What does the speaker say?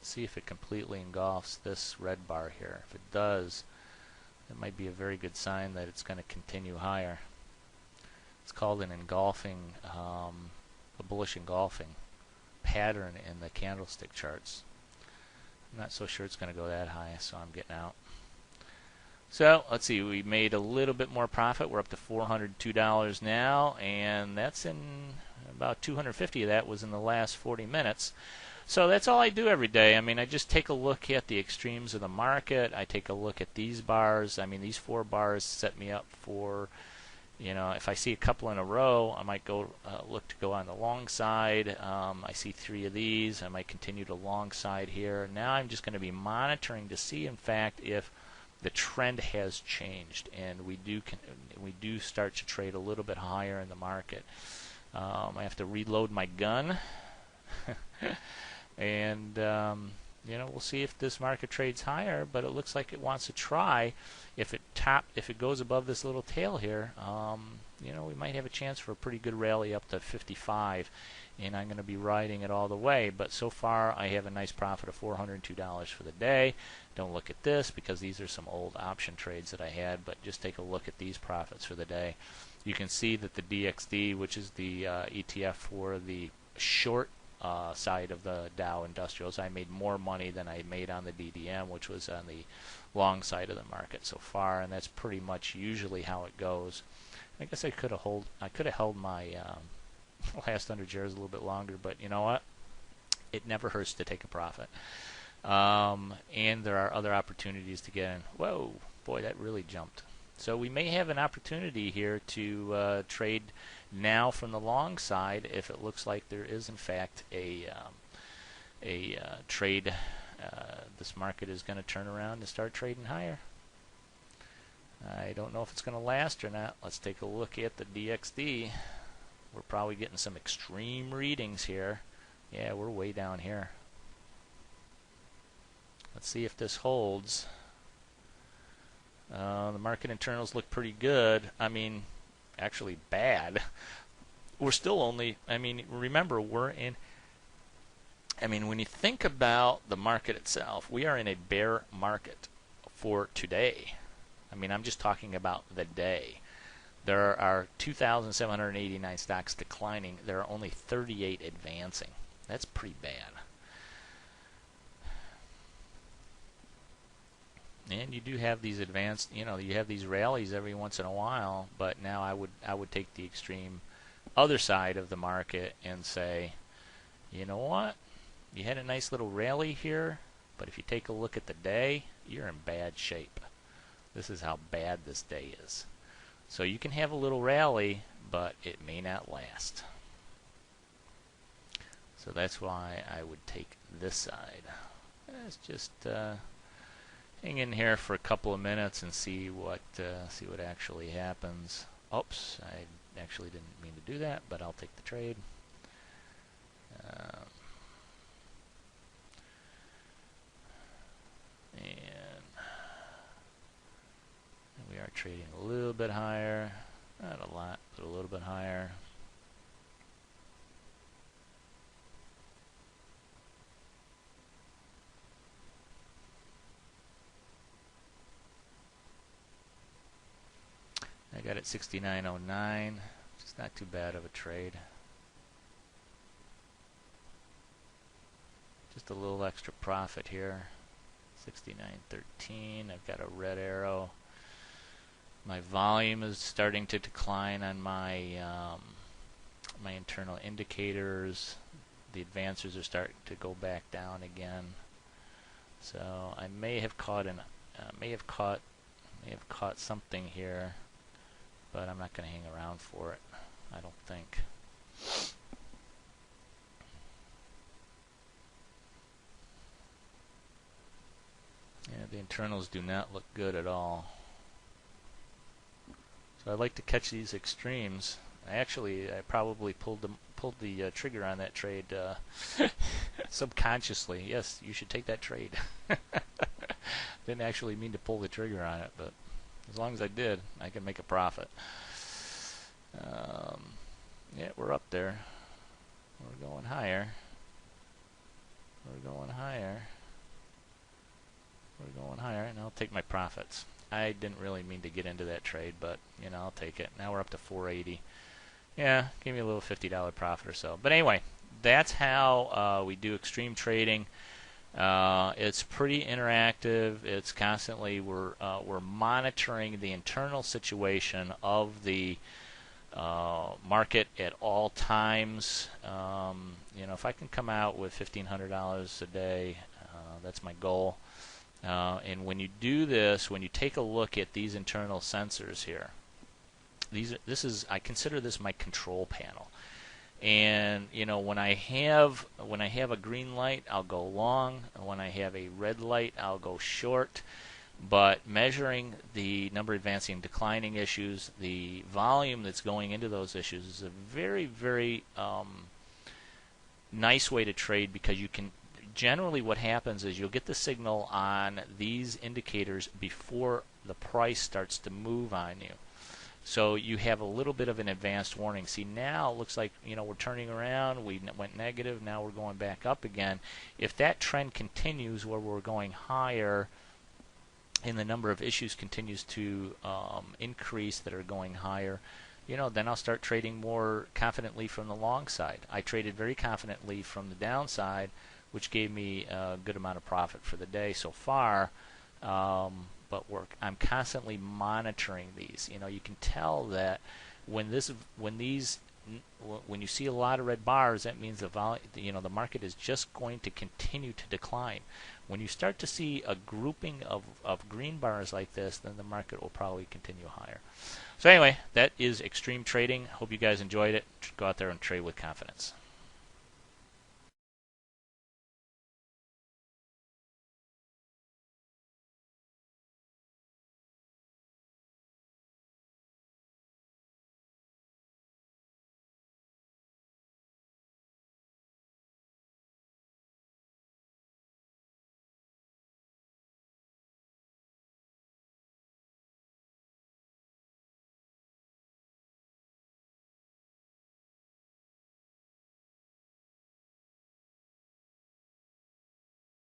see if it completely engulfs this red bar here. If it does, it might be a very good sign that it's going to continue higher. It's called an engulfing, a bullish engulfing pattern in the candlestick charts. I'm not so sure it's going to go that high, so I'm getting out. So let's see, we made a little bit more profit. We're up to $402 now, and that's in about 250 of that was in the last 40 minutes. So that's all I do every day. I mean, I just take a look at the extremes of the market. I take a look at these bars. I mean, these 4 bars set me up for, you know, if I see a couple in a row, I might go look to go on the long side. I see 3 of these. I might continue to long side here. Now I'm just going to be monitoring to see, in fact, if the trend has changed, and we do start to trade a little bit higher in the market. I have to reload my gun, and you know, we'll see if this market trades higher. But it looks like it wants to try. If it goes above this little tail here, you know, we might have a chance for a pretty good rally up to 55, and I'm going to be riding it all the way. But so far, I have a nice profit of $402 for the day. Don't look at this because these are some old option trades that I had, but just take a look at these profits for the day. You can see that the DXD, which is the ETF for the short side of the Dow Industrials, I made more money than I made on the DDM, which was on the long side of the market so far, and that's pretty much usually how it goes. I guess I could have held my last 100 shares a little bit longer, but you know what? It never hurts to take a profit. And there are other opportunities to get in. Whoa, boy, that really jumped. So we may have an opportunity here to trade now from the long side if it looks like there is in fact a trade. This market is going to turn around and start trading higher. I don't know if it's going to last or not. Let's take a look at the DXD. We're probably getting some extreme readings here. Yeah, we're way down here. Let's see if this holds. The market internals look pretty good. I mean, actually bad. We're still only, I mean, remember, we're in, I mean, when you think about the market itself, we are in a bear market for today. I mean, I'm just talking about the day. There are 2,789 stocks declining. There are only 38 advancing. That's pretty bad. And you do have these advanced, you know, you have these rallies every once in a while, but now I would take the extreme other side of the market and say, you know what? You had a nice little rally here, but if you take a look at the day, you're in bad shape. This is how bad this day is. So you can have a little rally, but it may not last. So that's why I would take this side. Let's just hang in here for a couple of minutes and see what actually happens. Oops, I actually didn't mean to do that, but I'll take the trade. And we are trading a little bit higher, not a lot, but a little bit higher. I got it 69.09. It's not too bad of a trade. Just a little extra profit here. 69.13. I've got a red arrow. My volume is starting to decline on my my internal indicators. The advancers are starting to go back down again. So I may have caught something here, but I'm not going to hang around for it, I don't think. Yeah, the internals do not look good at all. So I like to catch these extremes. I probably pulled the trigger on that trade subconsciously. Yes, you should take that trade. Didn't actually mean to pull the trigger on it, but as long as I did, I can make a profit. Yeah, we're up there. We're going higher. We're going higher. take my profits. I didn't really mean to get into that trade, but you know, I'll take it. Now we're up to 480. Yeah, give me a little $50 profit or so. But anyway, that's how we do extreme trading. It's pretty interactive. It's constantly we're monitoring the internal situation of the market at all times. You know, if I can come out with $1,500 a day, that's my goal. And when you do this, when you take a look at these internal sensors here, I consider this my control panel. And you know, when I have a green light, I'll go long. When I have a red light, I'll go short. But measuring the number of advancing and declining issues, the volume that's going into those issues is a very, very nice way to trade, because you can generally, what happens is you'll get the signal on these indicators before the price starts to move on you. So you have a little bit of an advanced warning. See, now it looks like, you know, we're turning around. We went negative. Now we're going back up again. If that trend continues where we're going higher and the number of issues continues to increase that are going higher, you know, then I'll start trading more confidently from the long side. I traded very confidently from the downside, which gave me a good amount of profit for the day so far. But I'm constantly monitoring these. You know, you can tell that when you see a lot of red bars, that means the market is just going to continue to decline. When you start to see a grouping of green bars like this, then the market will probably continue higher. So anyway, that is extreme trading. Hope you guys enjoyed it. Go out there and trade with confidence.